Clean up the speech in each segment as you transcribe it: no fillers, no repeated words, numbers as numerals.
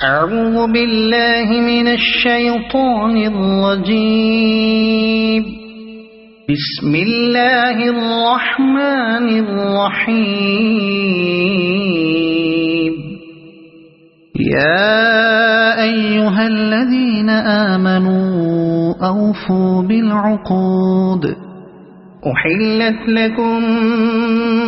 أعوذ بالله من الشيطان الرجيم. بسم الله الرحمن الرحيم. يا أيها الذين آمنوا أوفوا بالعقود. أحلت لكم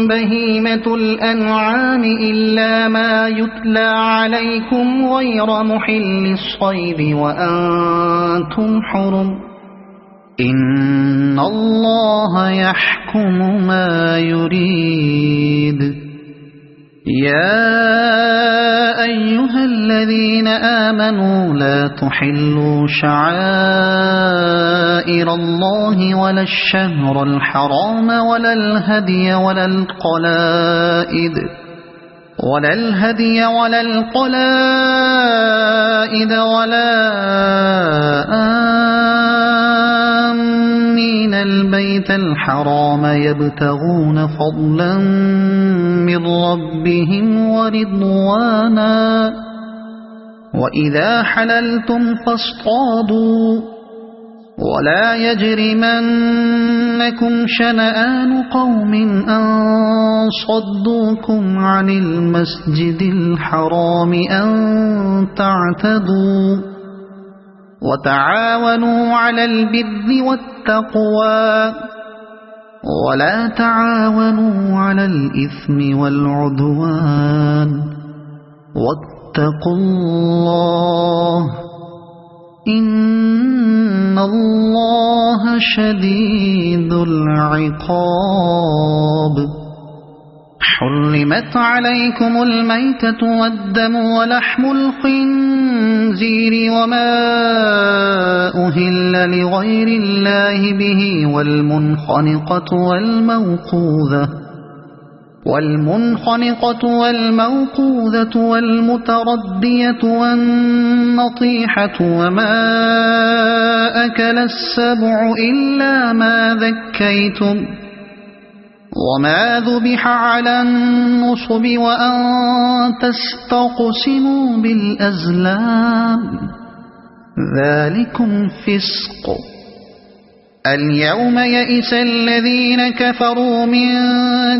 بهيمة الأنعام إلا ما يتلى عليكم غير محل الصيد وأنتم حرم. إن الله يحكم ما يريد. يا أيها الذين آمنوا لا تحلوا شعائر الله ولا الشهر الحرام ولا الهدي ولا القلائد ولا آمين البيت الحرام يبتغون فضلا من ربهم ورضوانا. وإذا حللتم فاصطادوا ولا يجرمنكم شنآن قوم أن صدوكم عن المسجد الحرام أن تعتدوا. وتعاونوا على البر والتقوى ولا تعاونوا على الإثم والعدوان. واتقوا الله إن الله شديد العقاب. حرمت عليكم الميتة والدم ولحم الخنزير وما أهل لغير الله به والمنخنقة والموقوذة والمتردية والنطيحة وما أكل السبع إلا ما ذكيتم وما ذبح على النصب وأن تستقسموا بالأزلام ذلكم فسق. اليوم يئس الذين كفروا من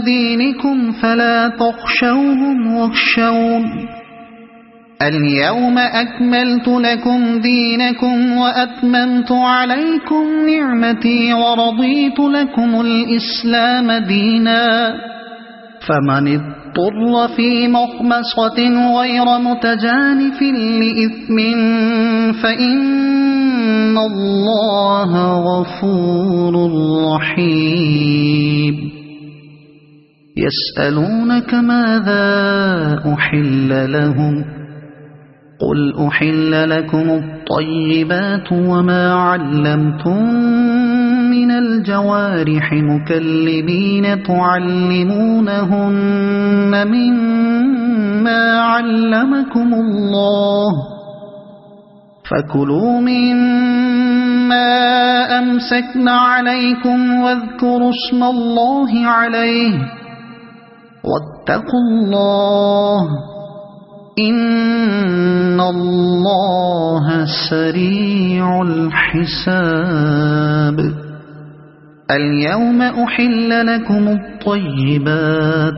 دينكم فلا تخشوهم واخشون. اليوم أكملت لكم دينكم وأتممت عليكم نعمتي ورضيت لكم الإسلام دينا. فمن اضطر في مخمصة غير متجانف لإثم فإن الله غفور رحيم. يسألونك ماذا أحل لهم قل أحل لكم الطيبات وما علمتم من الجوارح مكلبين تعلمونهن مما علمكم الله فكلوا مما أمسكن عليكم واذكروا اسم الله عليه واتقوا الله إن الله سريع الحساب. اليوم أحل لكم الطيبات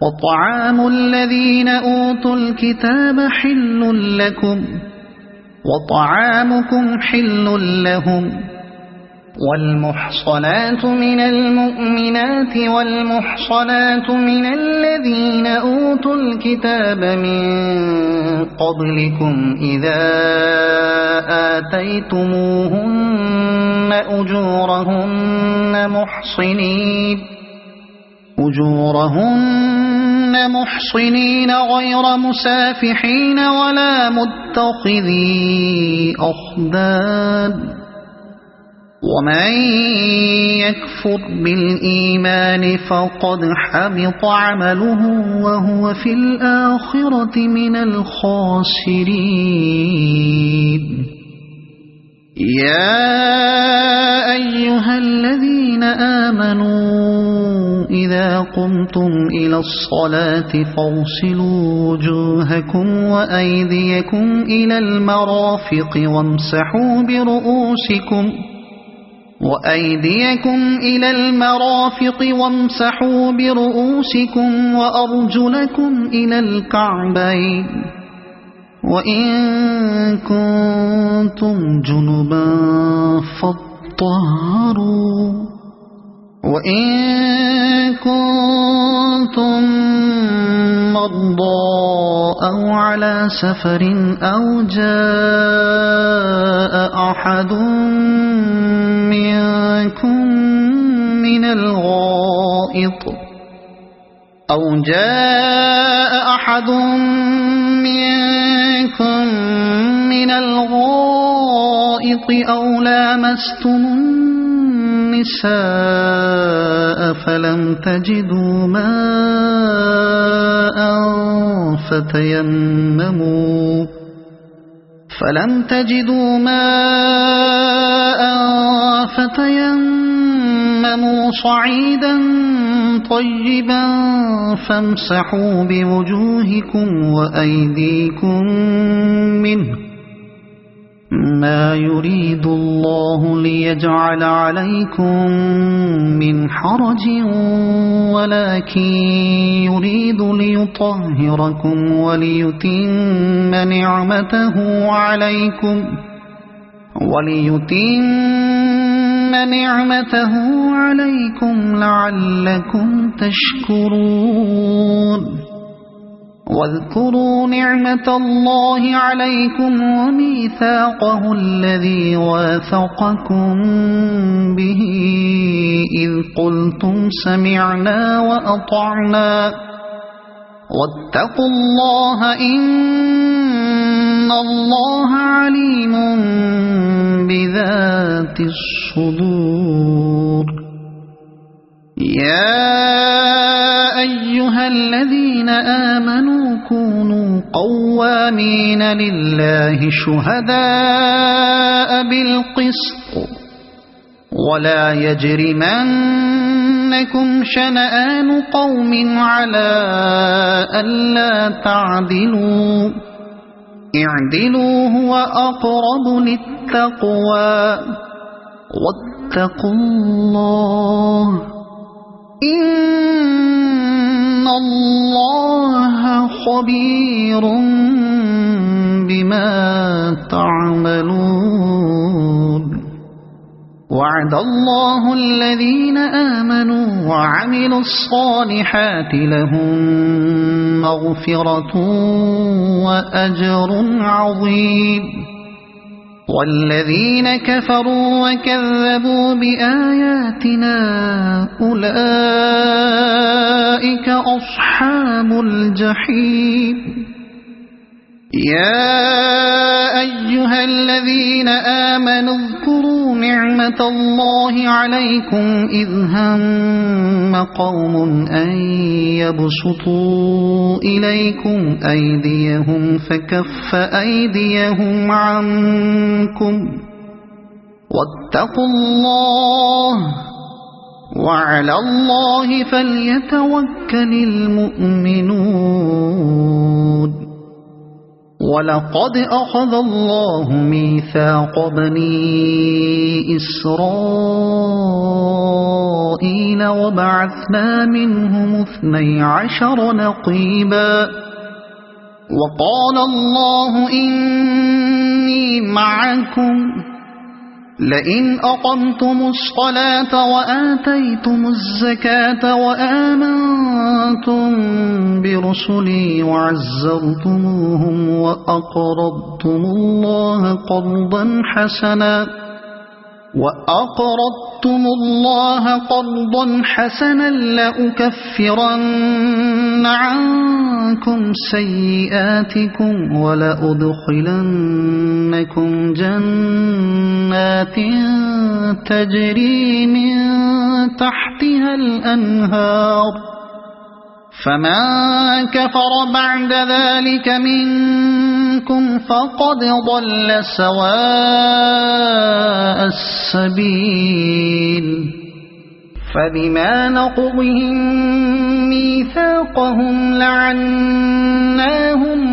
وطعام الذين أوتوا الكتاب حل لكم وطعامكم حل لهم. والمحصنات من المؤمنات والمحصنات من الذين أوتوا الكتاب من قبلكم إذا آتيتموهن أجورهن محصنين غير مسافحين ولا متخذي أخدان. ومن يكفر بالإيمان فقد حبط عمله وهو في الآخرة من الخاسرين. يا أيها الذين آمنوا إذا قمتم إلى الصلاة فاغسلوا وجوهكم وأيديكم إلى المرافق وامسحوا برؤوسكم وأرجلكم إلى الكعبين وإن كنتم جنبا فاطهروا وإن كنتم مرضى أو على سفر أو جاء أحد منكم من الغائط أو لامستم النساء فلم تجدوا ماء فتيمموا صعيدا طيبا فامسحوا بوجوهكم وأيديكم منه ما يريد الله ليجعل عليكم من حرج ولكن يريد ليطهركم وليتم نعمته عليكم لعلكم تشكرون واذكروا نعمة الله عليكم وميثاقه الذي واثقكم به إذ قلتم سمعنا وأطعنا واتقوا الله إن الله عليم بذات الصدور يا أيها الذين آمنوا كونوا قوامين لله شهداء بالقسط ولا يجرمنكم شنآن قوم على ألا تعدلوا اعدلوا هو أقرب للتقوى واتقوا الله إن الله خبير بما تعملون وعد الله الذين آمنوا وعملوا الصالحات لهم مغفرة وأجر عظيم والذين كفروا وكذبوا بآياتنا أولئك أصحاب الجحيم يا أيها الذين آمنوا اذكروا نعمة الله عليكم إذ هم قوم أن يبسطوا إليكم أيديهم فكف أيديهم عنكم واتقوا الله وعلى الله فليتوكل المؤمنون ولقد أخذ الله ميثاق بني إسرائيل وبعثنا منهم 12 نقيبا وقال الله إني معكم لئن أقمتم الصلاة وآتيتم الزكاة وآمنتم برسلي وعزرتموهم وأقرضتم الله قرضا حسنا لأكفرن عنكم سيئاتكم ولأدخلنكم جنات تجري من تحتها الأنهار فمن كفر بعد ذلك منكم فقد ضل سواء السبيل فبما نقضهم ميثاقهم لعناهم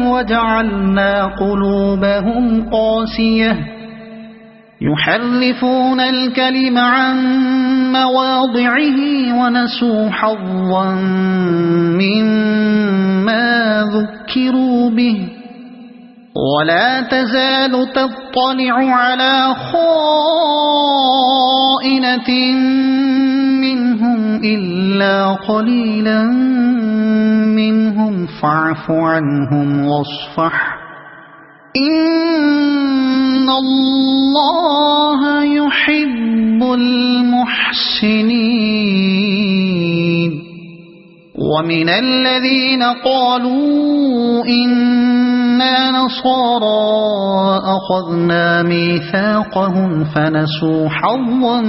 وجعلنا قلوبهم قاسية يحرفون الكلم عن مواضعه ونسوا حظا مما ذكروا به ولا تزال تطلع على خائنة منهم إلا قليلا منهم فاعف عنهم واصفح إن الله يحب المحسنين ومن الذين قالوا إنا نصارى أخذنا ميثاقهم فنسوا حظا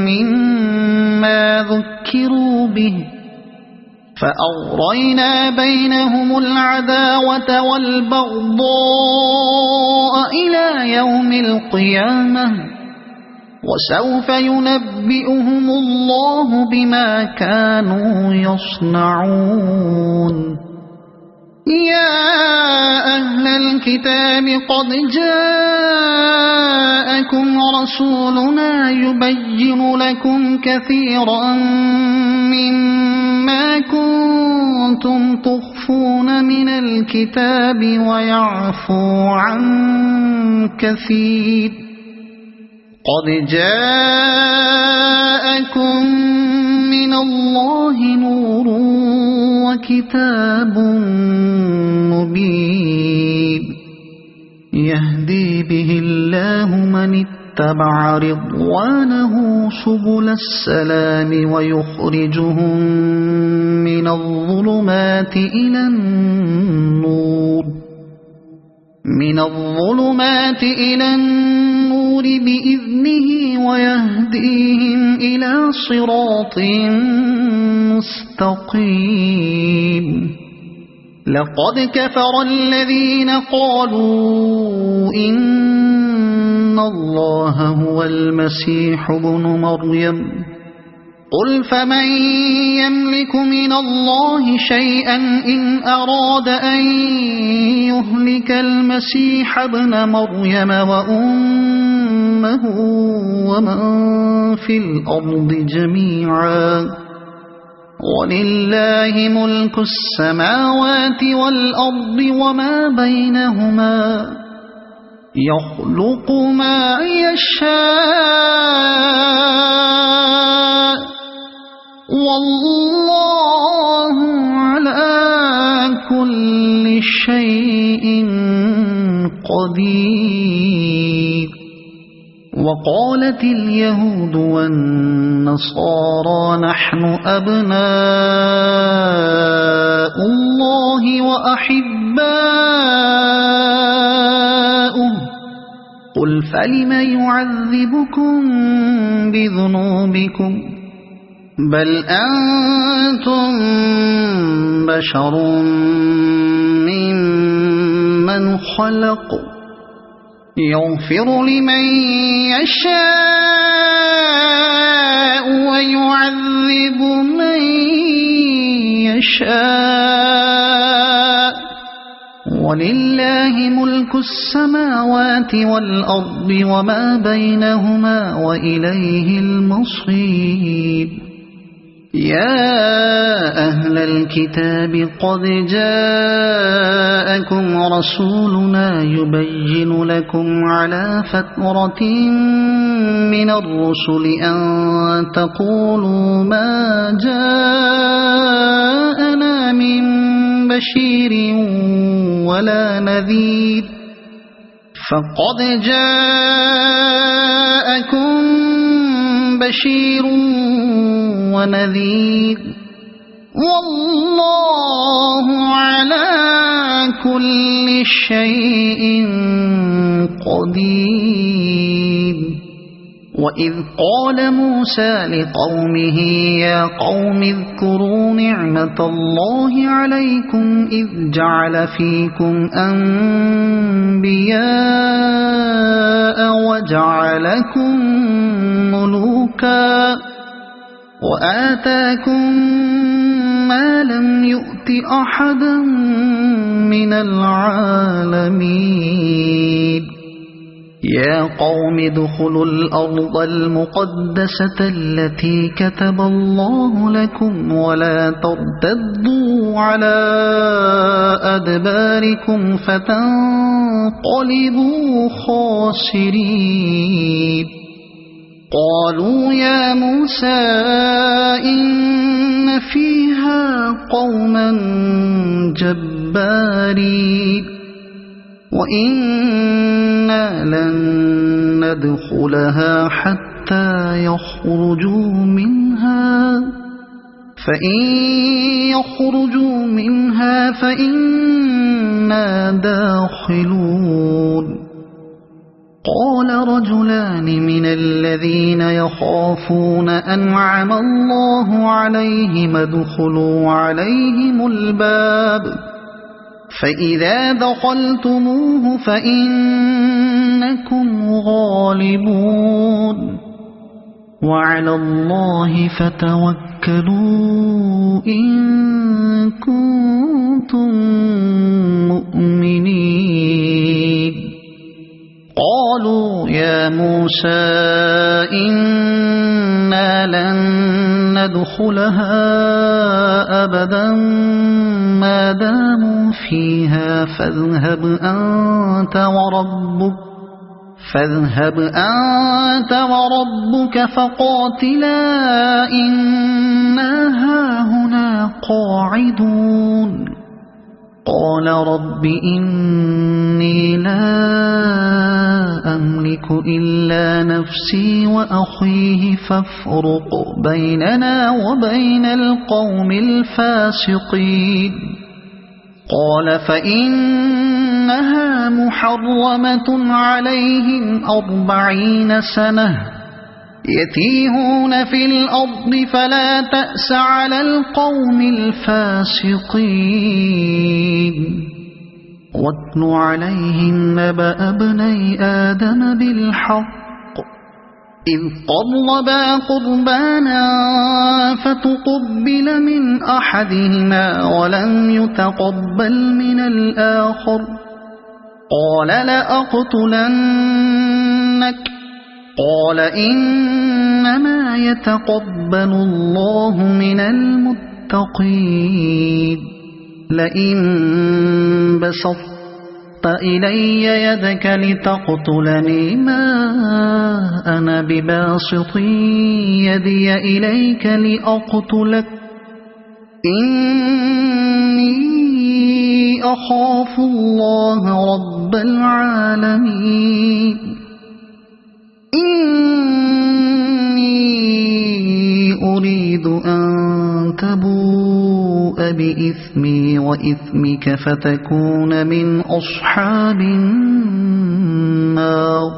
مما ذكروا به فأغرينا بينهم العداوة والبغضاء إلى يوم القيامة وسوف ينبئهم الله بما كانوا يصنعون يا أهل الكتاب قد جاءكم رسولنا يبين لكم كثيرا مما كنتم تخفون من الكتاب ويعفو عن كثير قد جاءكم من الله نور وكتاب مبين يهدي به الله من اتبع رضوانه سبل السلام ويخرجهم من الظلمات إلى النور بإذنه ويهديهم إلى صراط مستقيم لقد كفر الذين قالوا إن الله هو المسيح ابن مريم قل فمن يملك من الله شيئا إن أراد أن يهلك المسيح ابن مريم وأمه ومن في الأرض جميعا ولله ملك السماوات والأرض وما بينهما يخلق ما يشاء والله على كل شيء قدير وقالت اليهود والنصارى نحن أبناء الله وأحباؤه قل فلم يعذبكم بذنوبكم بل أنتم بشر ممن خلق يغفر لمن يشاء ويعذب من يشاء ولله ملك السماوات والأرض وما بينهما وإليه المصير يا أهل الكتاب قد جاءكم رسولنا يبين لكم على فترة من الرسل أن تقولوا ما جاءنا من بشير ولا نذير فقد جاءكم بشير ونذير والله على كل شيء قدير وإذ قال موسى لقومه يا قوم اذكروا نعمة الله عليكم إذ جعل فيكم أنبياء وجعلكم ملوكا وآتاكم ما لم يؤت أحدا من العالمين يا قوم ادخلوا الأرض المقدسة التي كتب الله لكم ولا ترتدوا على أدباركم فتنقلبوا خاسرين قالوا يا موسى إن فيها قوما جبارين وإنا لن ندخلها حتى يخرجوا منها فإن يخرجوا منها فإنا داخلون قال رجلان من الذين يخافون أنعم الله عليهم ادخلوا عليهم الباب فإذا دخلتموه فإنكم غالبون وعلى الله فتوكلوا إن كنتم مؤمنين قالوا يا موسى إنا لن ندخلها أبدا ما داموا فيها فاذهب أنت وربك فقاتلا إنا هاهنا قاعدون قال رب إني لا أملك إلا نفسي وأخيه فافرق بيننا وبين القوم الفاسقين قال فإنها محرمة عليهم 40 سنة يتيهون في الأرض فلا تأس على القوم الفاسقين واتل عليهم نبأ ابني آدم بالحق إذ قربا قربانا فتقبل من أحدهما ولم يتقبل من الآخر قال لأقتلنك قال إنما يتقبل الله من المتقين لئن بسطت إلي يدك لتقتلني ما أنا بباسط يدي إليك لأقتلك إني أخاف الله رب العالمين إني أريد أن تبوء بإثمي وإثمك فتكون من أصحاب النار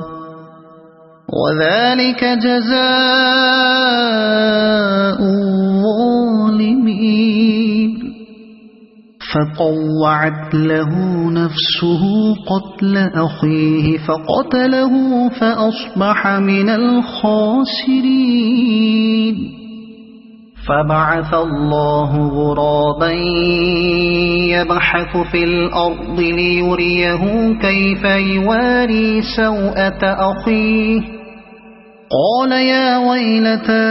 وذلك جزاء الظالمين فطوعت له نفسه قتل أخيه فقتله فأصبح من الخاسرين فبعث الله غرابا يبحث في الأرض ليريه كيف يواري سوءة أخيه قال يا ويلتى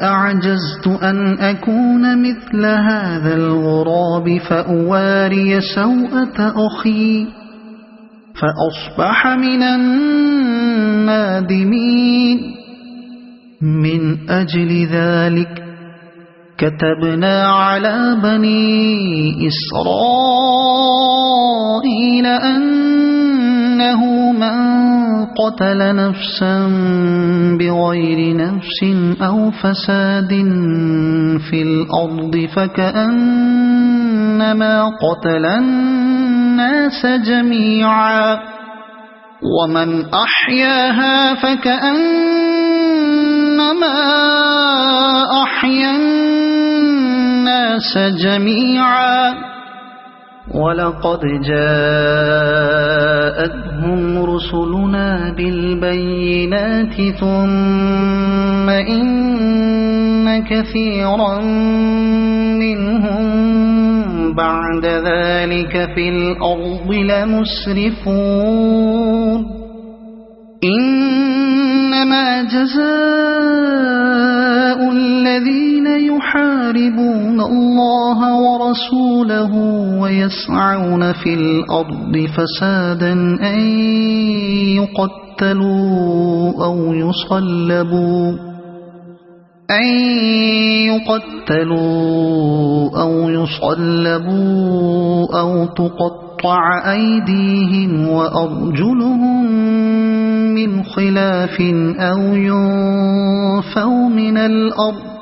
أعجزت أن أكون مثل هذا الغراب فأواري سوءة أخي فأصبح من النادمين من أجل ذلك كتبنا على بني إسرائيل أنه من قتل نفسا بغير نفس أو فساد في الأرض فكأنما قتل الناس جميعا ومن أحياها فكأنما أحيا الناس جميعا ولقد جاءتهم رسلنا بالبينات ثم إن كثيرا منهم بعد ذلك في الأرض لمسرفون إنما جزاء الذين يحاربون الله ورسوله ويسعون في الأرض فسادا أن يقتلوا أو يصلبوا أو تقطع أيديهم وأرجلهم من خلاف أو ينفوا من الأرض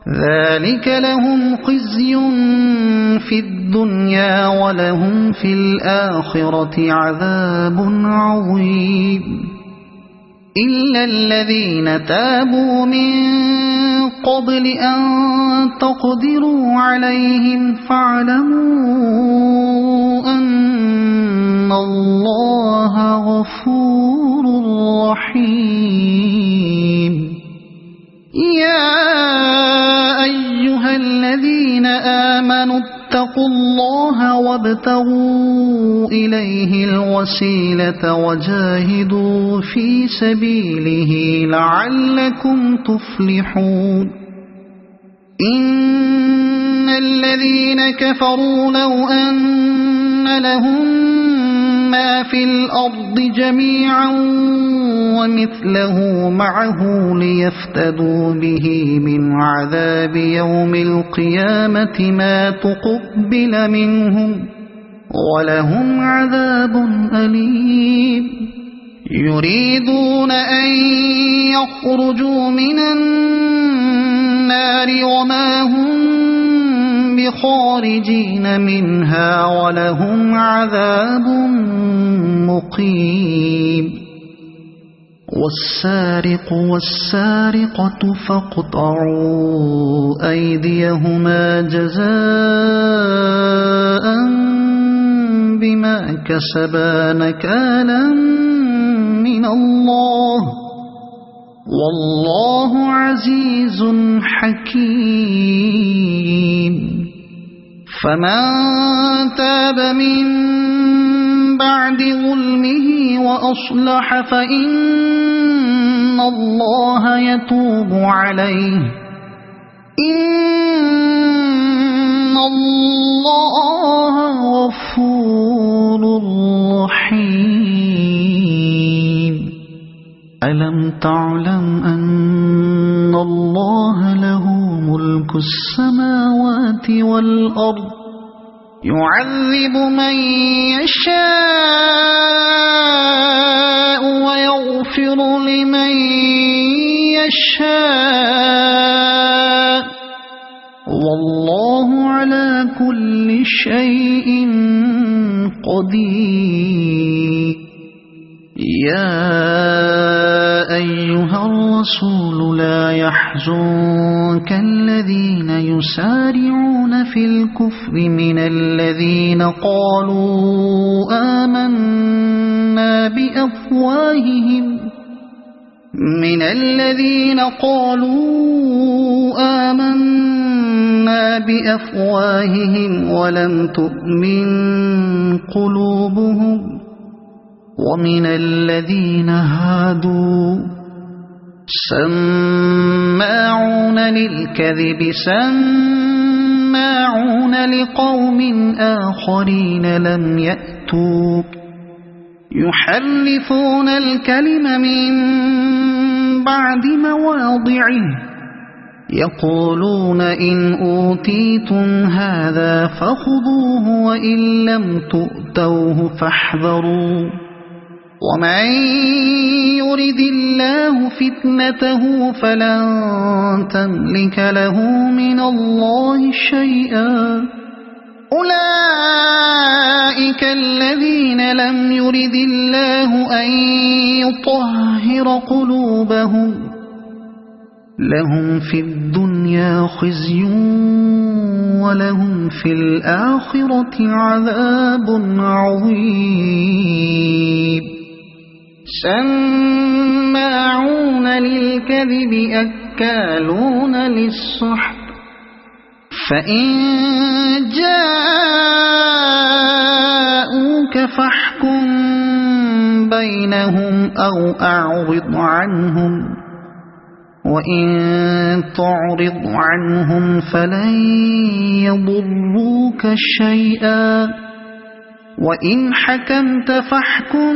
ذلك لهم خزي في الدنيا ولهم في الآخرة عذاب عظيم إلا الذين تابوا من قبل أن تقدروا عليهم فاعلموا أن الله غفور رحيم يا أيها الذين آمنوا اتقوا الله وابتغوا إليه الوسيلة وجاهدوا في سبيله لعلكم تفلحون إن الذين كفروا لو أن لهم ما في الأرض جميعا ومثله معه ليفتدوا به من عذاب يوم القيامة ما تقبل منهم ولهم عذاب أليم يريدون أن يخرجوا من النار وما هم بخارجين منها ولهم عذاب مقيم والسارق والسارقة فاقطعوا أيديهما جزاء بما كسبا نكالا من الله والله عزيز حكيم فمن تاب من بعد ظلمه وأصلح فإن الله يتوب عليه إن الله غفور رحيم ألم تعلم أن الله له ملك السماوات والأرض يعذب من يشاء ويغفر لمن يشاء والله على كل شيء قدير يا أيها الرسول لا يحزنك الذين يسارعون في الكفر من الذين قالوا آمنا بأفواههم ولم تؤمن قلوبهم ومن الذين هادوا سماعون للكذب سماعون لقوم آخرين لم يأتوك يحرفون الكلم من بعد مواضعه يقولون إن أوتيتم هذا فخذوه وإن لم تؤتوه فاحذروا ومن يرد الله فتنته فلن تملك له من الله شيئا أولئك الذين لم يرد الله أن يطهر قلوبهم لهم في الدنيا خزي ولهم في الآخرة عذاب عظيم سماعون للكذب أكالون للسحت فإن جاءوك فاحكم بينهم أو أعرض عنهم وإن تعرض عنهم فلن يضروك شيئا وإن حكمت فاحكم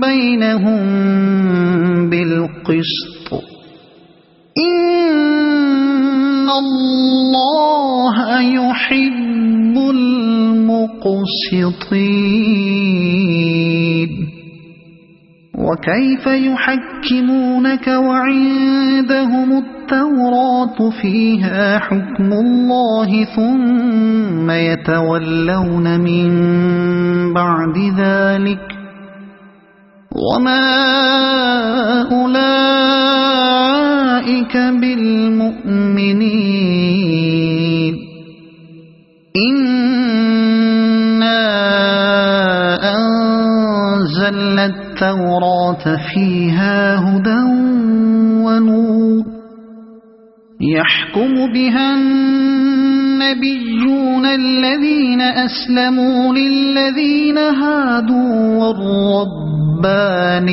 بينهم بالقسط إن الله يحب المقسطين وكيف يحكمونك وعندهم التوراة فيها حكم الله ثم يتولون من بعد ذلك وما أولئك بالمؤمنين إنا أنزلنا التوراة فيها هدى ونور يحكم بها النبيون الذين أسلموا للذين هادوا والربانيون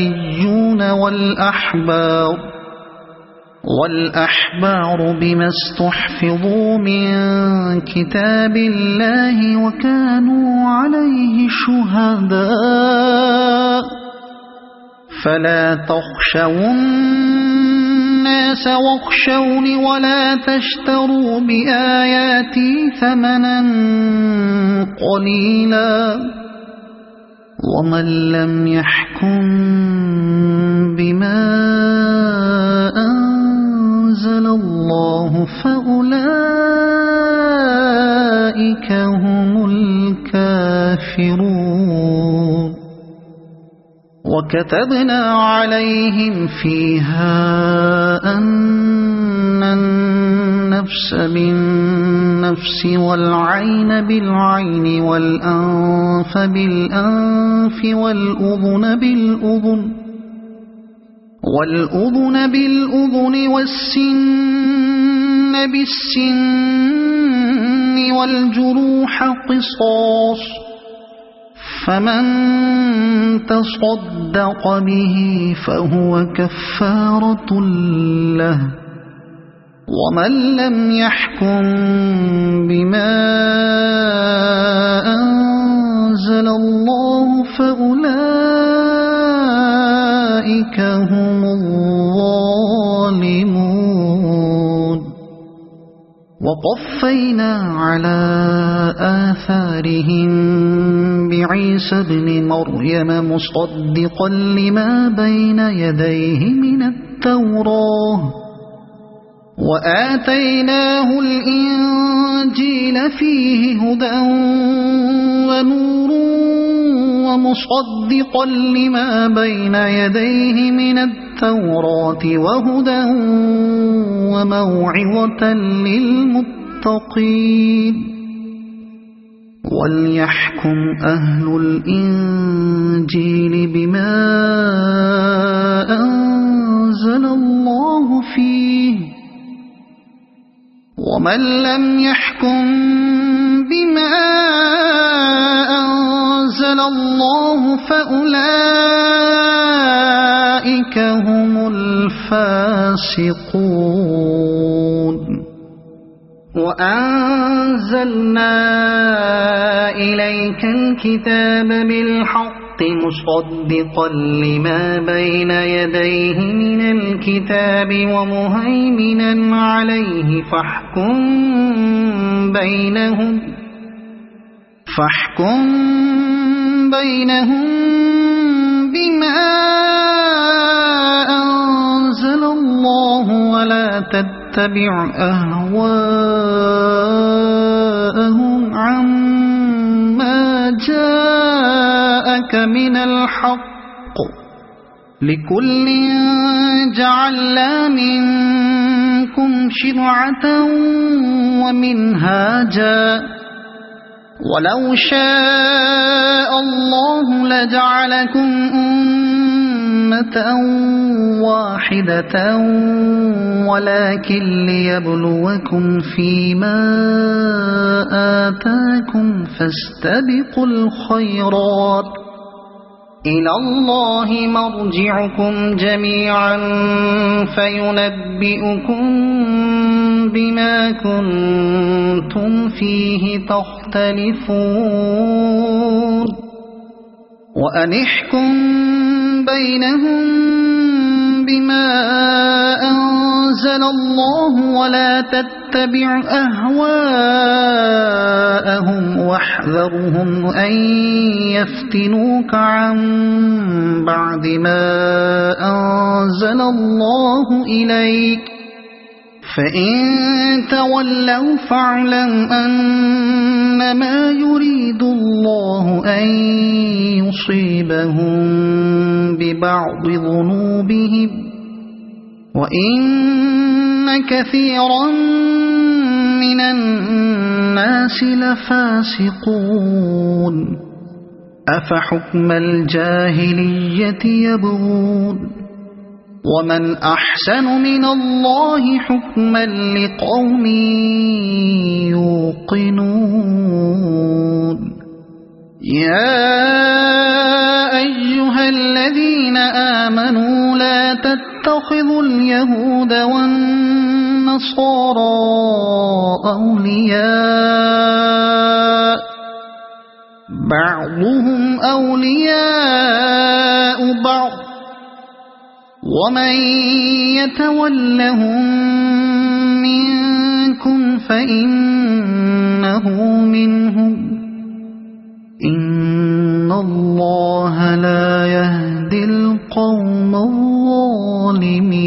والأحبار بما استحفظوا من كتاب الله وكانوا عليه شهداء فلا تخشوا الناس واخشوني ولا تشتروا بآياتي ثمنا قليلا ومن لم يحكم بما أنزل الله فأولئك هم الكافرون وكتبنا عليهم فيها أن النفس بالنفس والعين بالعين والأنف بالأنف والأذن بالأذن والسن بالسن والجروح قصاص فمن تصدق به فهو كفارة له ومن لم يحكم بما أنزل الله فأولئك هم الظالمون وقفينا على آثارهم بعيسى ابن مريم مصدقا لما بين يديه من التوراة وآتيناه الإنجيل فيه هدى ونور ومصدقا لما بين يديه من التوراة وهدى وموعظة للمتقين وليحكم أهل الإنجيل بما أنزل الله فيه ومن لم يحكم بما أنزل الله فأولئك هم الفاسقون وأنزلنا إليك الكتاب بالحق مصدقا لما بين يديه من الكتاب ومهيمنا عليه فاحكم بينهم بما أنزل الله ولا تتبع أهواءهم عما جاءك من الحق لكل جعلنا منكم شرعة ومنهاجا ولو شاء الله لجعلكم أمة واحدة ولكن ليبلوكم فيما آتاكم فاستبقوا الخيرات إلى الله مرجعكم جميعا فينبئكم بما كنتم فيه تختلفون وأنحكم بينهم بما أنزل الله ولا تتبع أهواءهم واحذرهم أن يفتنوك عن بعد ما أنزل الله إليك فإن تولوا فاعلم أنما يريد الله أن يصيبهم ببعض ذنوبهم وإن كثيرا من الناس لفاسقون أفحكم الجاهلية يبغون ومن أحسن من الله حكما لقوم يوقنون يا أيها الذين آمنوا لا تتخذوا اليهود والنصارى أولياء بعضهم أولياء بعض ومن يتولهم منكم فإنه منهم إن الله لا يهدي القوم الظالمين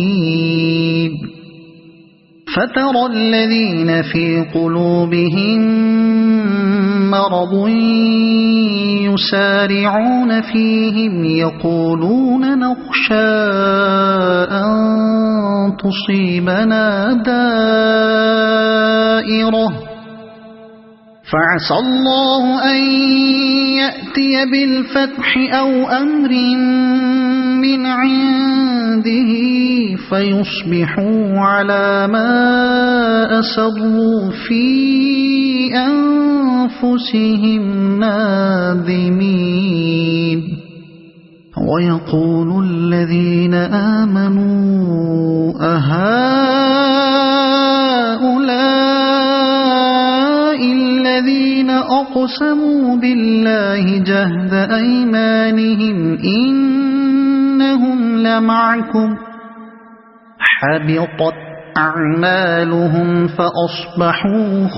فترى الذين في قلوبهم مرض يسارعون فيهم يقولون نخشى أن تصيبنا دائرة فعسى الله أن يأتي بالفتح أو أمر من عنده فيصبحوا على ما أسروا في أنفسهم نادمين ويقول الذين آمنوا أهؤلاء الذين أقسموا بالله جهد أيمانهم إنهم لمعكم حبطت أعمالهم فأصبحوا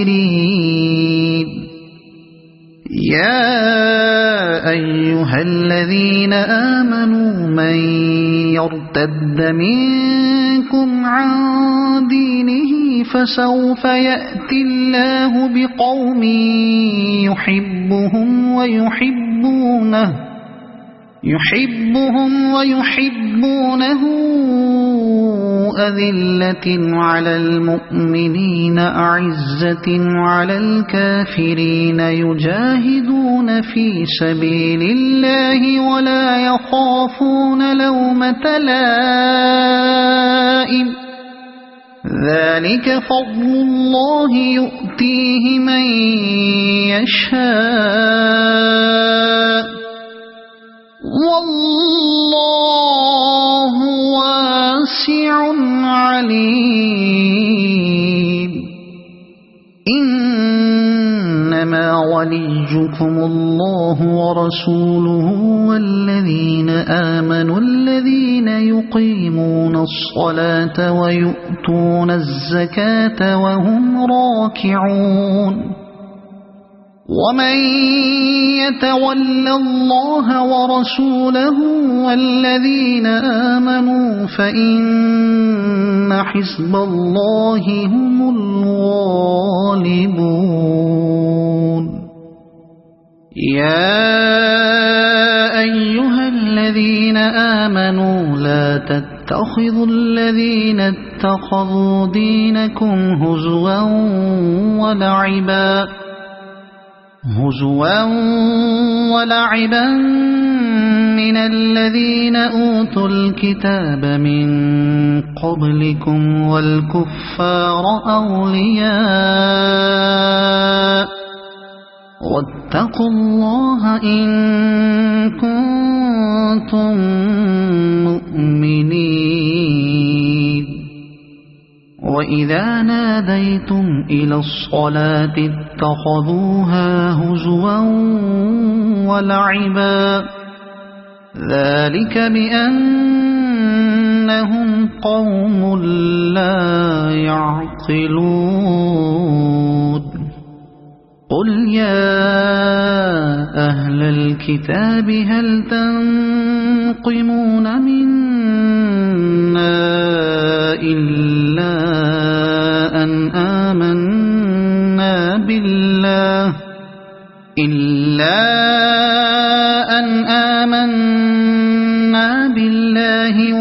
خاسرين يا أيها الذين آمنوا من يرتد منكم عن دينه فسوف يأتي الله بقوم يحبهم ويحبونه أذلة على المؤمنين أعزة على الكافرين يجاهدون في سبيل الله ولا يخافون لومة لائم ذلك فضل الله يؤتيه من يشاء والله واسع عليم إنما وليكم الله ورسوله والذين آمنوا الذين يقيمون الصلاة ويؤتون الزكاة وهم راكعون ومن يتول الله ورسوله والذين آمنوا فإن حزب الله هم الغالبون يا أيها الذين آمنوا لا تتخذوا الذين اتخذوا دينكم هزوا ولعبا من الذين أوتوا الكتاب من قبلكم والكفار أولياء واتقوا الله إن كنتم مؤمنين وإذا ناديتم إلى الصلاة اتخذوها هزوا ولعبا ذلك بأنهم قوم لا يعقلون قل يا أهل الكتاب هل تنقمون منا إلا أن آمنا بالله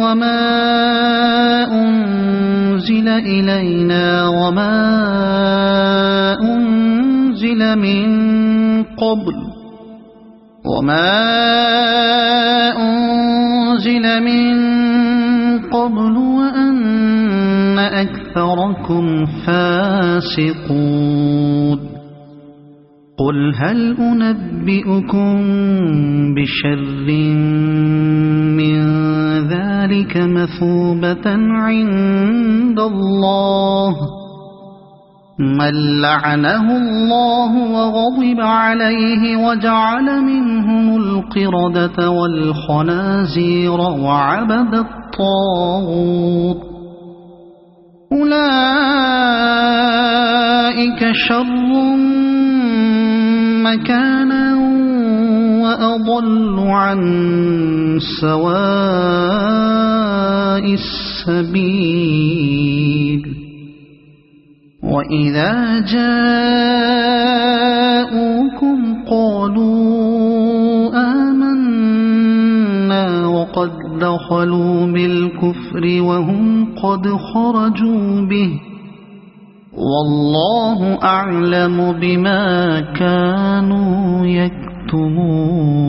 وما أنزل إلينا وما أنزل من قبل وأن أكثركم فاسقون قل هل أنبئكم بشر من ذلك مثوبة عند الله من لعنه الله وغضب عليه وجعل منهم القردة والخنازير وعبد الطاغوت أولئك شر مكانا وأضل عن سواء السبيل وإذا جاءوكم قالوا آمنا وقد دخلوا بالكفر وهم قد خرجوا به والله أعلم بما كانوا يكتمون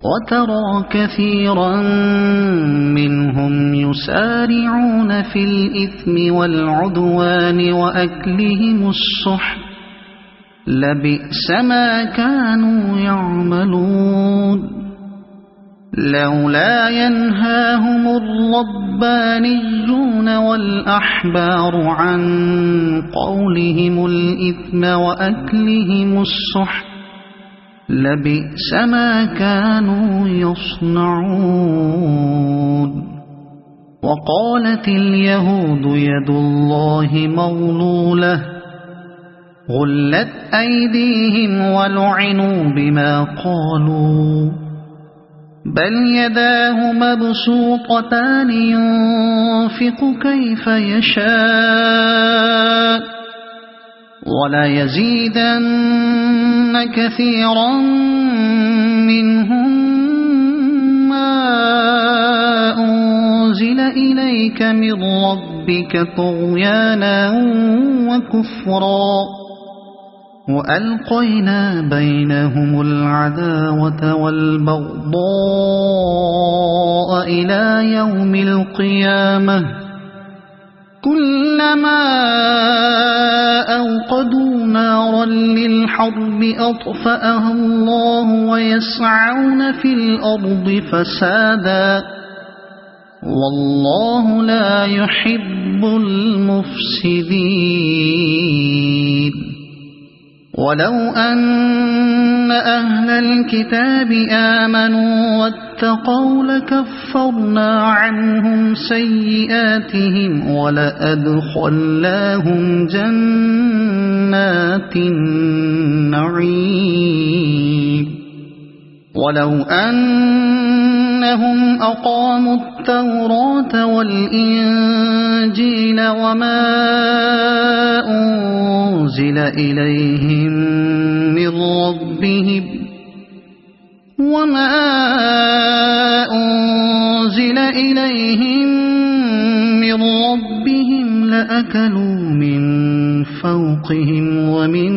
وترى كثيرا منهم يسارعون في الإثم والعدوان وأكلهم السحت لبئس ما كانوا يعملون لولا ينهاهم الربانيون والأحبار عن قولهم الإثم وأكلهم السحت لبئس ما كانوا يصنعون وقالت اليهود يد الله مغلولة غلت أيديهم ولعنوا بما قالوا بل يداه مبسوطتان ينفق كيف يشاء ولا يزيدن كثيرا منهم ما أنزل إليك من ربك طغيانا وكفرا وألقينا بينهم العداوة والبغضاء إلى يوم القيامة كلما أوقدوا نارا للحرب أطفأها الله ويسعون في الأرض فسادا والله لا يحب المفسدين ولو أن أهل الكتاب آمنوا واتقوا لكفرنا عنهم سيئاتهم ولأدخلناهم جنات النعيم ولو أنهم أقاموا التوراة والإنجيل وما أنزل إليهم من ربهم لأكلوا من فوقهم ومن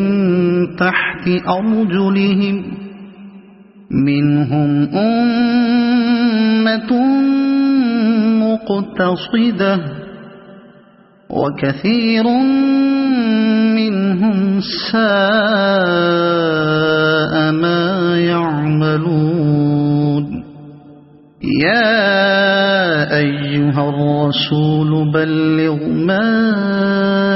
تحت أرجلهم منهم أمة مقتصدة وكثير منهم ساء ما يعملون يا أيها الرسول بلغ ما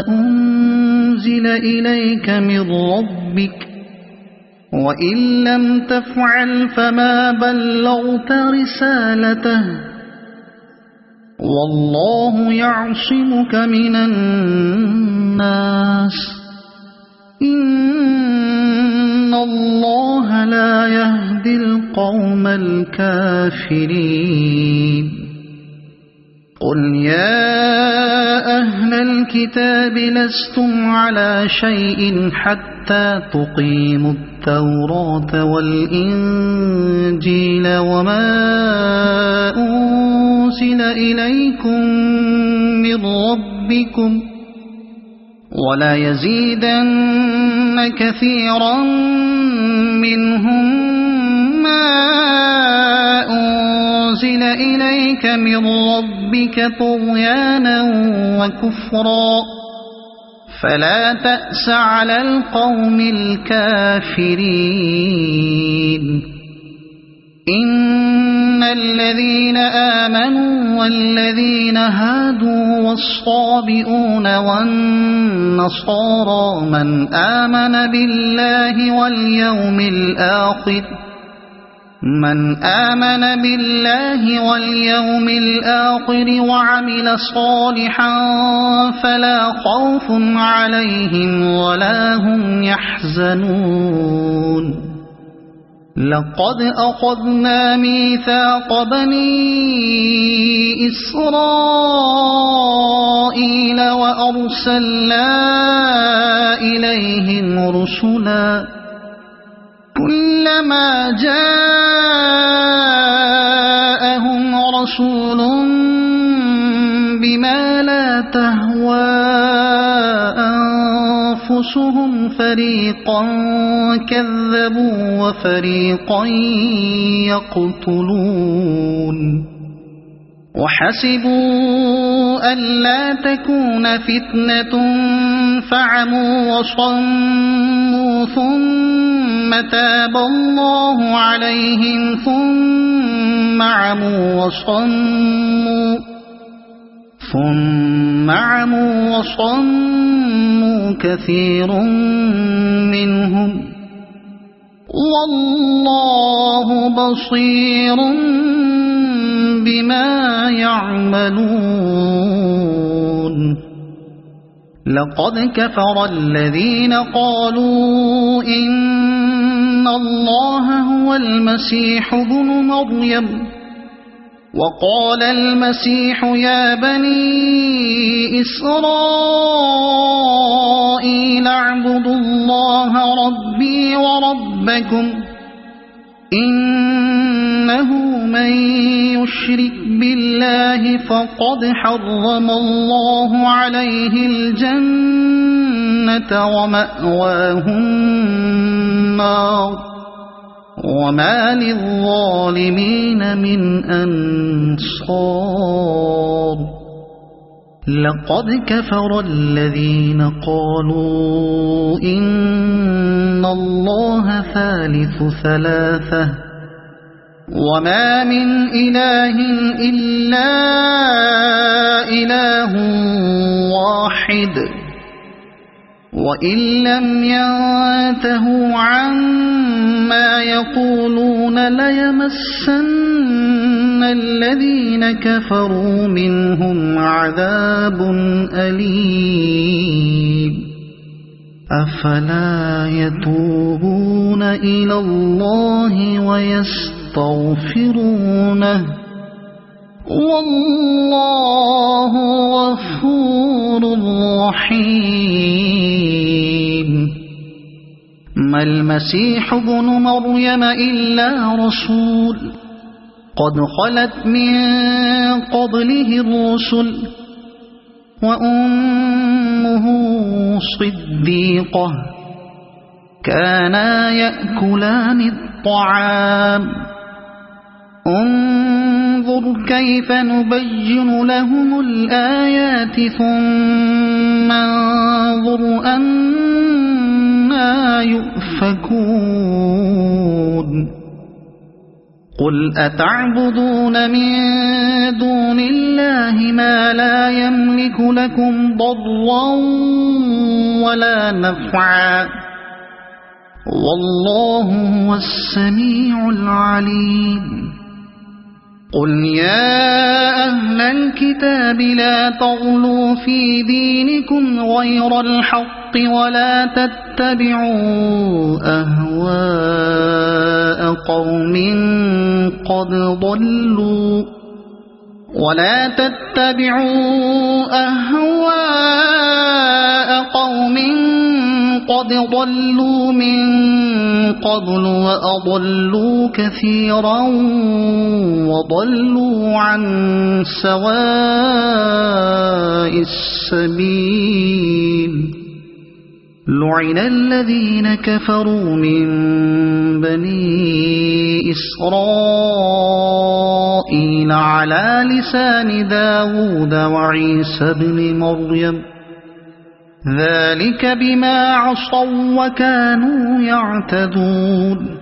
أنزل إليك من ربك وإن لم تفعل فما بلغت رسالته والله يعصمك من الناس إن الله لا يهدي القوم الكافرين قل يا أهل الكتاب لستم على شيء حتى تقيموا التوراة والإنجيل وما أنزل إليكم من ربكم ولا يزيدن كثيرا منهم ما أنزل إليك من ربك طغيانا وكفرا فلا تأس على القوم الكافرين إن الذين آمنوا والذين هادوا والصابئون والنصارى من آمن بالله واليوم الآخر وعمل صالحا فلا خوف عليهم ولا هم يحزنون لقد أخذنا ميثاق بني إسرائيل وأرسلنا إليهم رسلا كلما جاءهم رسول بما لا تهوى أنفسهم فريقا كذبوا وفريقا يقتلون وحسبوا ألا تكون فتنة فعموا وصموا ثم تاب الله عليهم ثم عموا وصموا كثير منهم والله بصير بما يعملون لقد كفر الذين قالوا إن الله هو المسيح ابن مريم وقال المسيح يا بني إسرائيل اعبدوا الله ربي وربكم إنه من يشرك بالله فقد حرم الله عليه الجنة ومأواه النار وما للظالمين من أنصار لقد كفر الذين قالوا إن الله ثالث ثلاثة وما من إله إلا إله واحد وإن لم ينتهوا عما يقولون ليمسن الذين كفروا منهم عذاب أليم أفلا يتوبون إلى الله ويستغفرونه والله غفور رحيم ما المسيح ابن مريم إلا رسول قد خلت من قبله الرسل وأمه صديقة كانا يأكلان الطعام انظر كيف نبين لهم الآيات ثم انظر أنى يؤفكون قل أتعبدون من دون الله ما لا يملك لكم ضرا ولا نفعا والله هو السميع العليم قل يا أهل الكتاب لا تغلوا في دينكم غير الحق ولا تتبعوا أهواء قوم قد ضلوا من قبل وأضلوا كثيرا وضلوا عن سواء السبيل لعن الذين كفروا من بني إسرائيل على لسان داود وعيسى بن مريم ذلك بما عصوا وكانوا يعتدون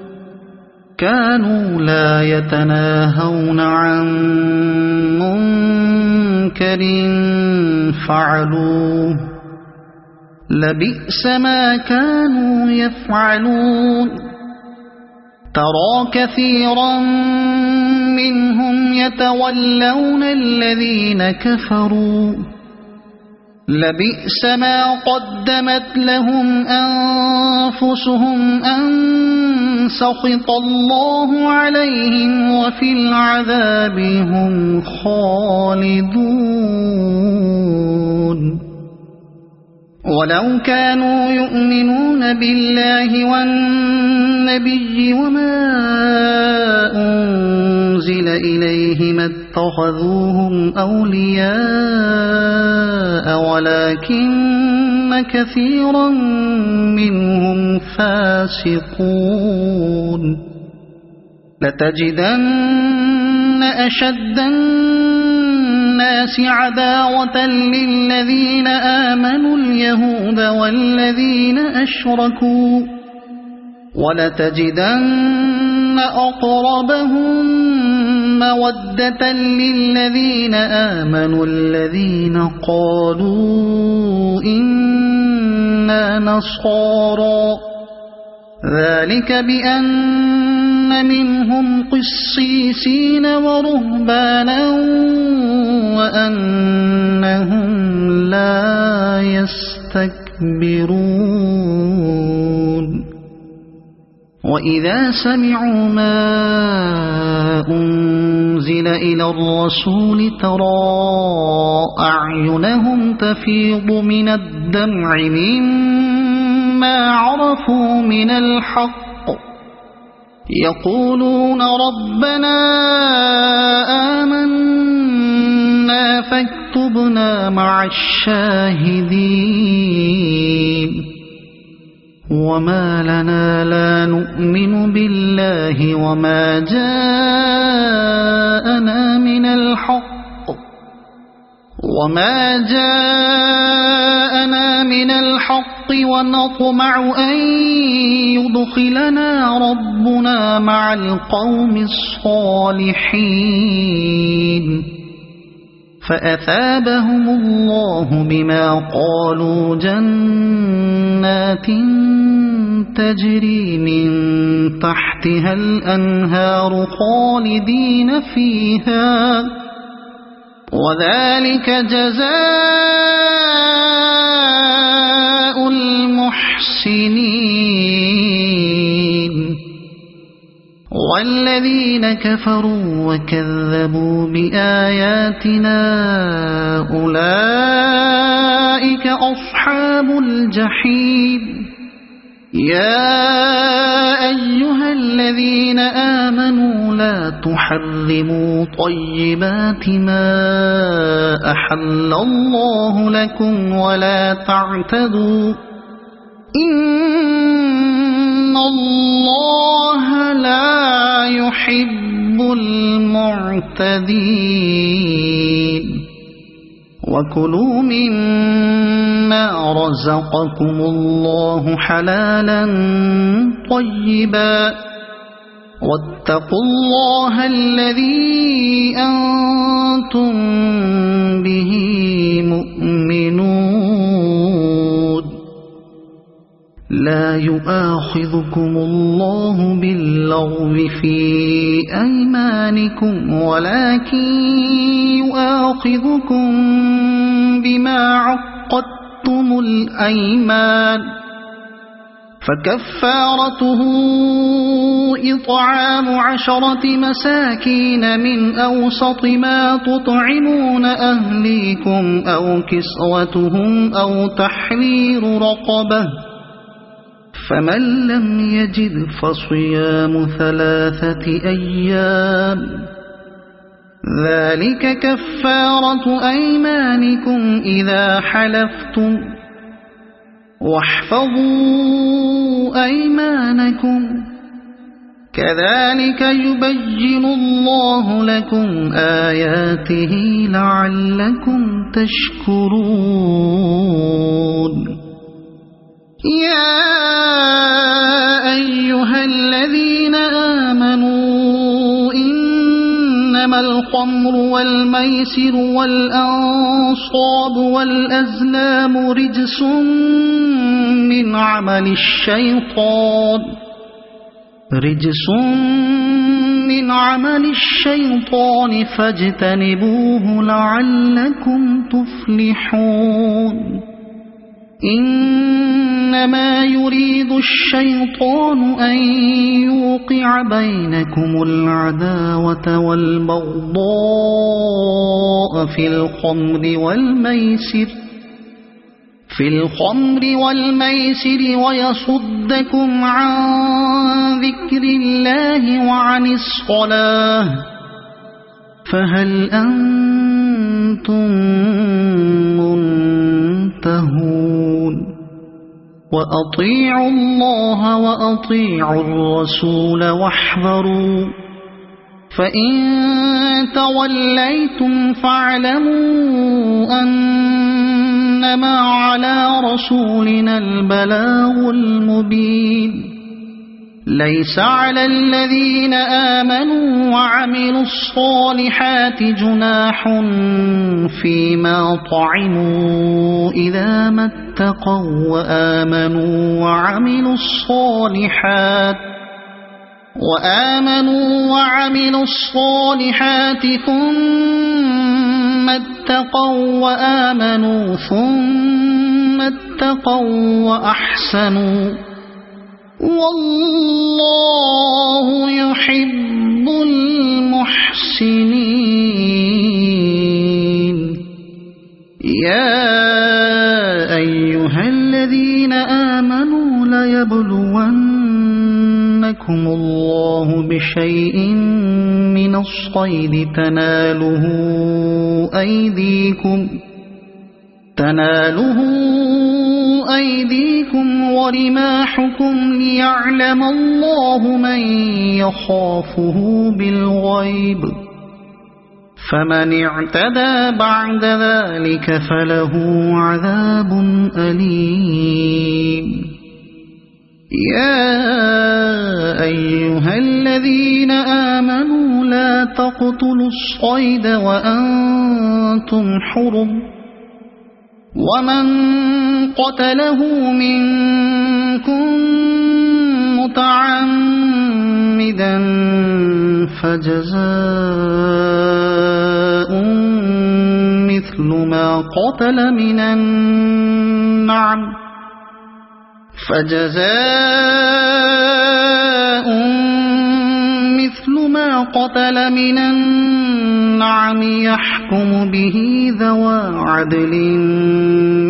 كانوا لا يتناهون عن منكر فعلوه لبئس ما كانوا يفعلون ترى كثيرا منهم يتولون الذين كفروا لبئس ما قدمت لهم أنفسهم أن سخط الله عليهم وفي العذاب هم خالدون ولو كانوا يؤمنون بالله والنبي وما أنزل إليه ما اتخذوهم أولياء ولكن كثيرا منهم فاسقون لتجدن أشد الناس عداوة للذين آمنوا اليهود والذين أشركوا ولتجدن أقربهم مودة للذين آمنوا الذين قالوا إنا نصارى ذلك بأن منهم قسيسين ورهبانا وأنهم لا يستكبرون وإذا سمعوا ما أنزل إلى الرسول ترى أعينهم تفيض من الدمع مما عرفوا من الحق يقولون ربنا آمنا فاكتبنا مع الشاهدين وما لنا لا نؤمن بالله وما جاءنا من الحق ونطمع أن يدخلنا ربنا مع القوم الصالحين فأثابهم الله بما قالوا جنات تجري من تحتها الأنهار خالدين فيها وذلك جزاء المحسنين والذين كفروا وكذبوا بآياتنا أولئك أصحاب الجحيم يا أيها الذين آمنوا لا تحرموا طيبات ما أحل الله لكم ولا تعتدوا إن الله لا يحب المعتدين وكلوا مما رزقكم الله حلالا طيبا واتقوا الله الذي أنتم به مؤمنون لا يؤاخذكم الله باللغو في أيمانكم ولكن يؤاخذكم بما عقدتم الأيمان فكفارته إطعام 10 مساكين من أوسط ما تطعمون أهليكم أو كسوتهم أو تحرير رقبة فمن لم يجد فصيام 3 أيام ذلك كفارة أيمانكم إذا حلفتم واحفظوا أيمانكم كذلك يبين الله لكم آياته لعلكم تشكرون يا أيها الذين آمنوا إنما الخمر والميسر والأنصاب والأزلام رجس من عمل الشيطان فاجتنبوه لعلكم تفلحون إنما يريد الشيطان أن يوقع بينكم العداوة والبغضاء في الخمر والميسر ويصدكم عن ذكر الله وعن الصلاة فهل أنتم منتهون وأطيعوا الله وأطيعوا الرسول واحذروا فإن توليتم فاعلموا أنما على رسولنا البلاغ المبين ليس على الذين آمنوا وعملوا الصالحات جناح فيما طعموا إذا ما اتقوا وآمنوا وعملوا الصالحات ثم اتقوا وآمنوا ثم اتقوا وأحسنوا والله يحب المحسنين يا أيها الذين آمنوا ليبلونكم الله بشيء من الصيد تناله أيديكم ورماحكم ليعلم الله من يخافه بالغيب فمن اعتدى بعد ذلك فله عذاب أليم يا أيها الذين آمنوا لا تقتلوا الصيد وأنتم حرم ومن قتله منكم متعمدا فجزاء مثل ما قتل من النعم يحكم به ذوى عدل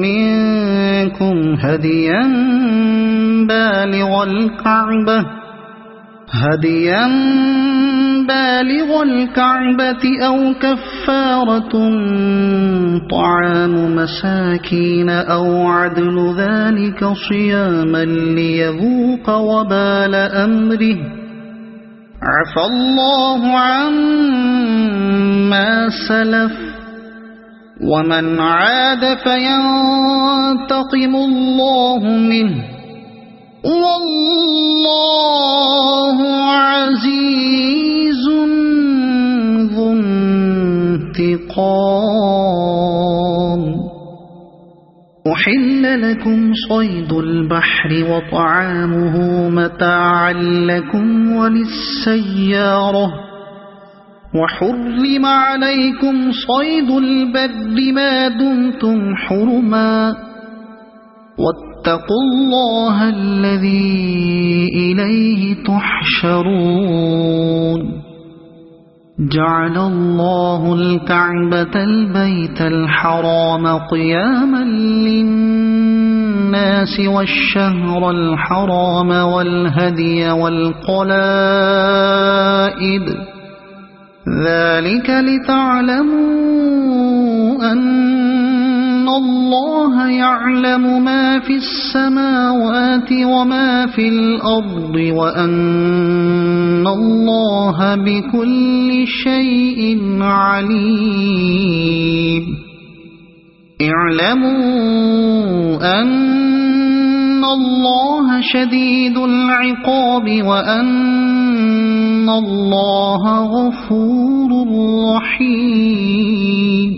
منكم هديا بالغ الكعبة أو كفارة طعام مساكين أو عدل ذلك صياما ليذوق وبال أمره عفى الله عما سلف ومن عاد فينتقم الله منه والله عزيز ذو انتقام. أحل لكم صيد البحر وطعامه متاعا لكم وللسيارة وحرم عليكم صيد البر ما دمتم حرما واتقوا الله الذي إليه تحشرون. جعل الله الكعبة البيت الحرام قياما للناس والشهر الحرام والهدي والقلائد ذلك لتعلموا أن الله يعلم ما في السماوات وما في الأرض وأن الله بكل شيء عليم. اعلموا أن الله شديد العقاب وأن الله غفور رحيم.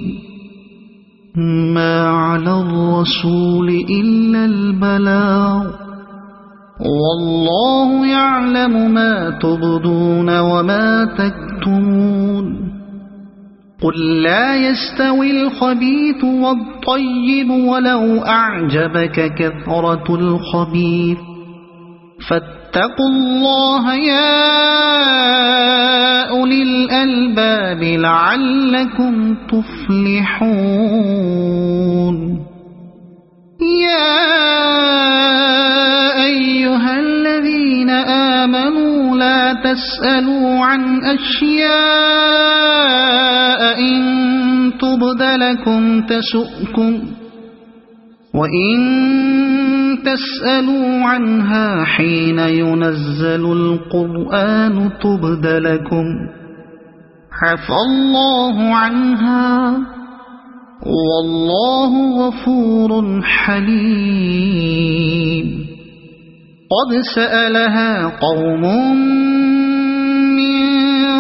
ما على الرسول إلا البلاغ والله يعلم ما تبدون وما تكتمون. قل لا يستوي الخبيث والطيب ولو أعجبك كثرة الخبيث فاتقوا الله يا أولي الألباب لعلكم تفلحون. يا أيها الذين آمنوا لا تسألوا عن أشياء إن تبد لكم تسؤكم وإن تسألوا عنها حين ينزل القرآن تبد لكم عفى الله عنها والله غفور حليم. قد سألها قوم من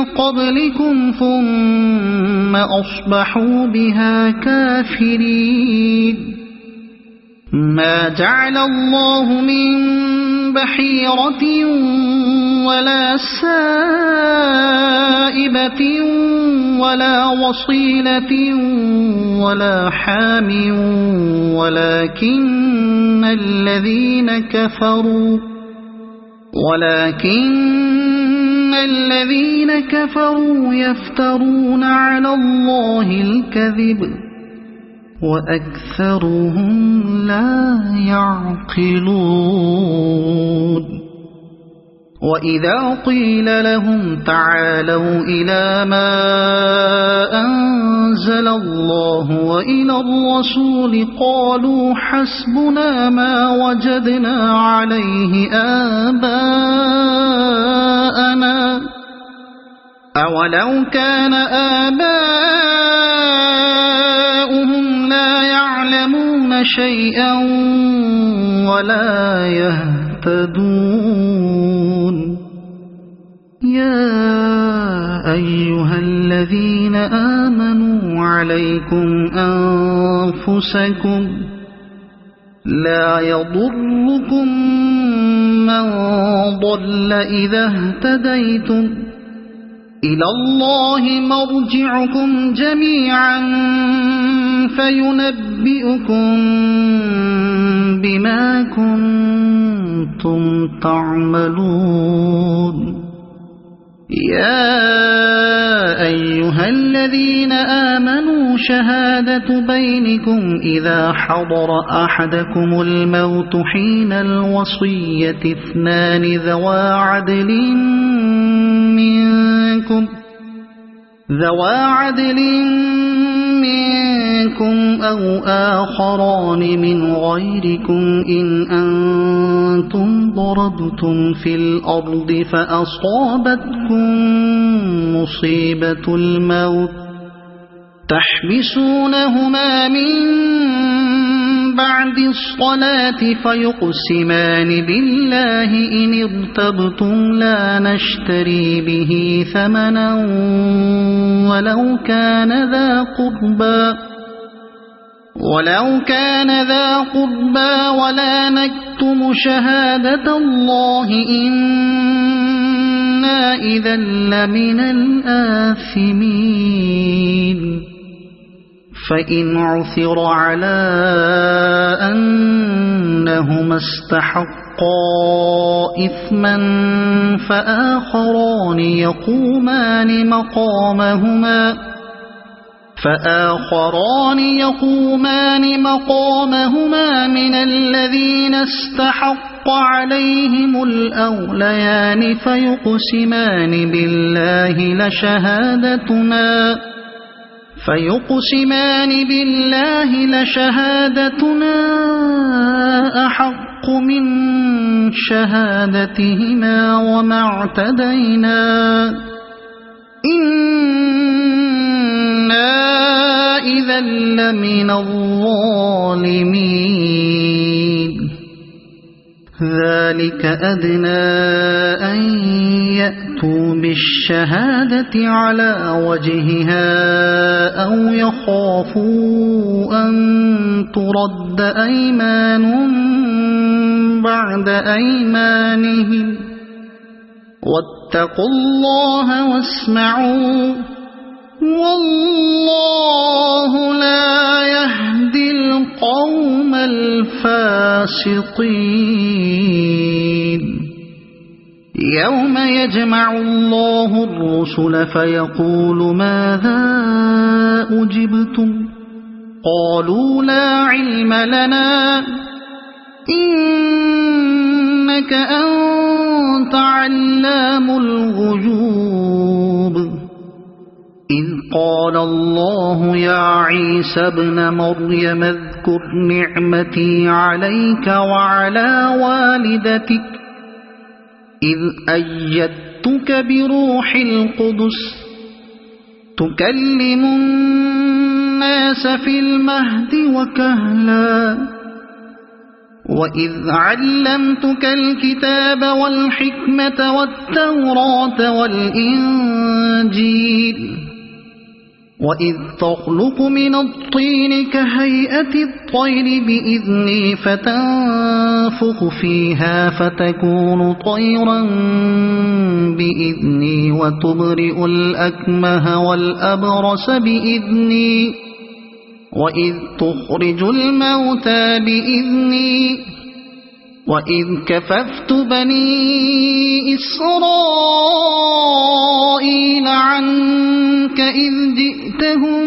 قبلكم ثم أصبحوا بها كافرين. ما جعل الله من بحيرة ولا سائبة ولا وصيلة ولا حام ولكن الذين كفروا يفترون على الله الكذب وأكثرهم لا يعقلون. وإذا قيل لهم تعالوا إلى ما أنزل الله وإلى الرسول قالوا حسبنا ما وجدنا عليه آباءنا أولو كان آباؤهم لا يعلمون شيئا ولا يهتدون. يا أيها الذين آمنوا عليكم أنفسكم لا يضركم من ضل إذا اهتديتم إلى الله مرجعكم جميعا فينبئكم بما كنتم تعملون. يا أيها الذين آمنوا شهادة بينكم إذا حضر أحدكم الموت حين الوصية اثنان ذوى عدل منكم ذوى عدل منكم أو آخران من غيركم إن أنتم ضربتم في الأرض فأصابتكم مصيبة الموت تحبسونهما من بعد الصلاة فيقسمان بالله إن ارتبتم لا نشتري به ثمنا ولو كان ذا قربى ولا نكتم شهادة الله إنا إذا لمن الآثمين فإن عثر على أنهما استحقا إثما فآخران يقومان مقامهما من الذين استحق عليهم الأوليان فيقسمان بالله لشهادتنا أحق من شهادتهما وما اعتدينا إنا إذا لمن الظالمين ذلك أدنى أن يأتوا بالشهادة على وجهها أو يخافوا أن ترد أيمان بعد أيمانهم واتقوا الله واسمعوا والله لا يهدي القوم الفاسقين يوم يجمع الله الرسل فيقول ماذا أجبتم قالوا لا علم لنا إنك أنت علام الغيوب إذ قال الله يا عيسى ابن مريم اذكر نعمتي عليك وعلى والدتك إذ أيدتك بروح القدس تكلم الناس في المهد وكهلا وإذ علمتك الكتاب والحكمة والتوراة والإنجيل وإذ تخلق من الطين كهيئة الطير بإذني فتنفخ فيها فتكون طيرا بإذني وتبرئ الأكمه والأبرص بإذني وإذ تخرج الموتى بإذني وإذ كففت بني إسرائيل عنك إذ جئتهم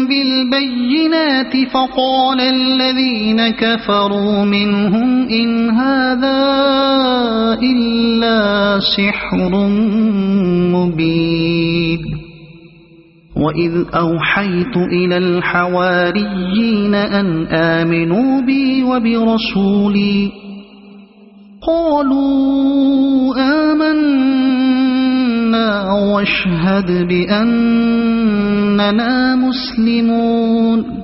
بالبينات فقال الذين كفروا منهم إن هذا إلا سحر مبين وإذ أوحيت إلى الحواريين أن آمنوا بي وبرسولي قالوا آمنا واشهد بأننا مسلمون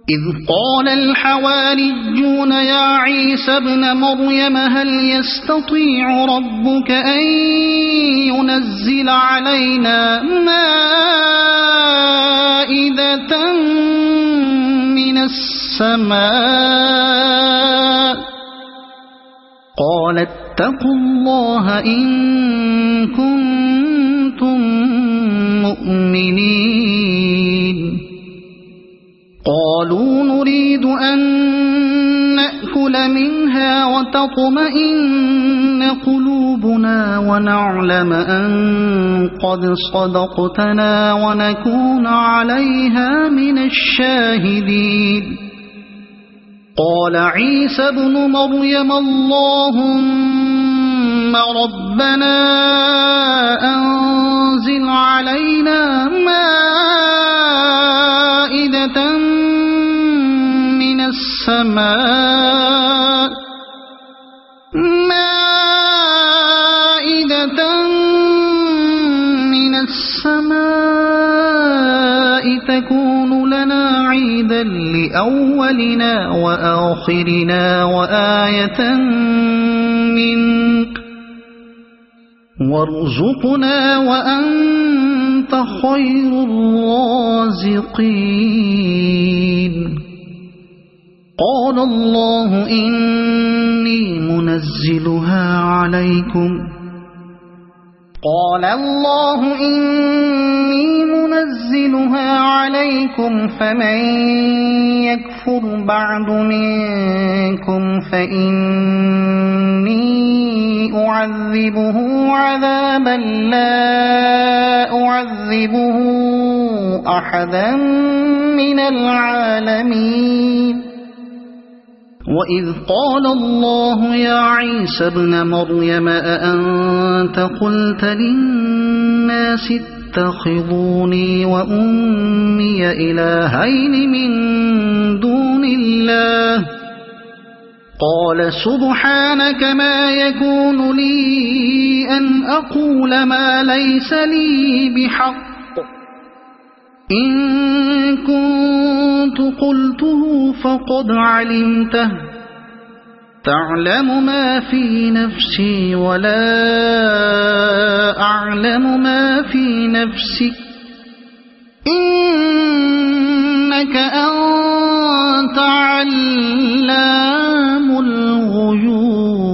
إذ قال الحواريون يا عيسى ابن مريم هل يستطيع ربك أن ينزل علينا مائدة من السماء قال اتقوا الله إن كنتم مؤمنين قالوا نريد أن نأكل منها وتطمئن قلوبنا ونعلم أن قد صدقتنا ونكون عليها من الشاهدين قال عيسى ابن مريم اللهم ربنا أنزل علينا السماء مائدة من السماء تكون لنا عيدا لأولنا وآخرنا وآية منك وارزقنا وأنت خير الرازقين قال الله إني منزلها عليكم فمن يكفر بعد منكم فإني أعذبه عذابا لا أعذبه أحدا من العالمين وإذ قال الله يا عيسى ابن مريم أأنت قلت للناس اتخذوني وأمي إلهين من دون الله قال سبحانك ما يكون لي أن أقول ما ليس لي بحق إن كنت قلته فقد علمته تعلم ما في نفسي ولا أعلم ما في نفسك إنك أنت علام الغيوب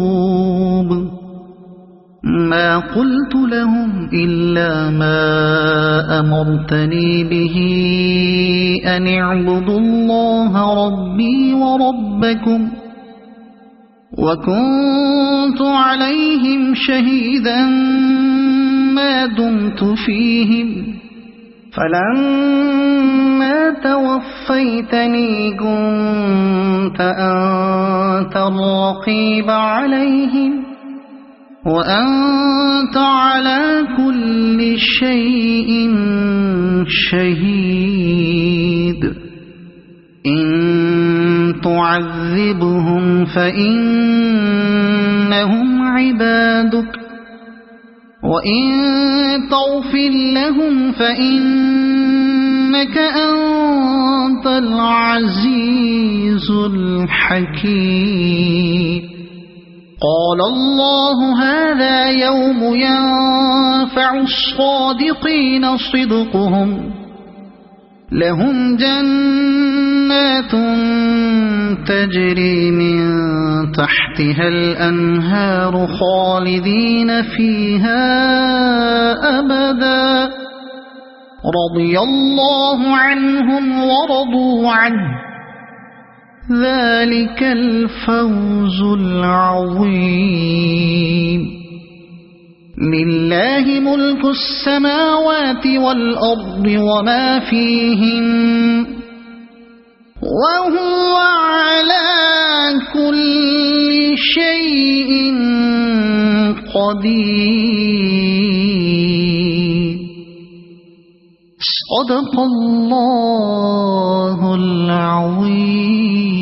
ما قلت لهم إلا ما أمرتني به أن اعبدوا الله ربي وربكم وكنت عليهم شهيدا ما دمت فيهم فلما توفيتني كنت أنت الرقيب عليهم وأنت على كل شيء شهيد إن تعذبهم فإنهم عبادك وإن تغفر لهم فإنك أنت العزيز الحكيم قال الله هذا يوم ينفع الصادقين صدقهم لهم جنات تجري من تحتها الأنهار خالدين فيها أبدا رضي الله عنهم ورضوا عنه ذلك الفوز العظيم لله ملك السماوات والأرض وما فيهن وهو على كل شيء قدير صدق الله العظيم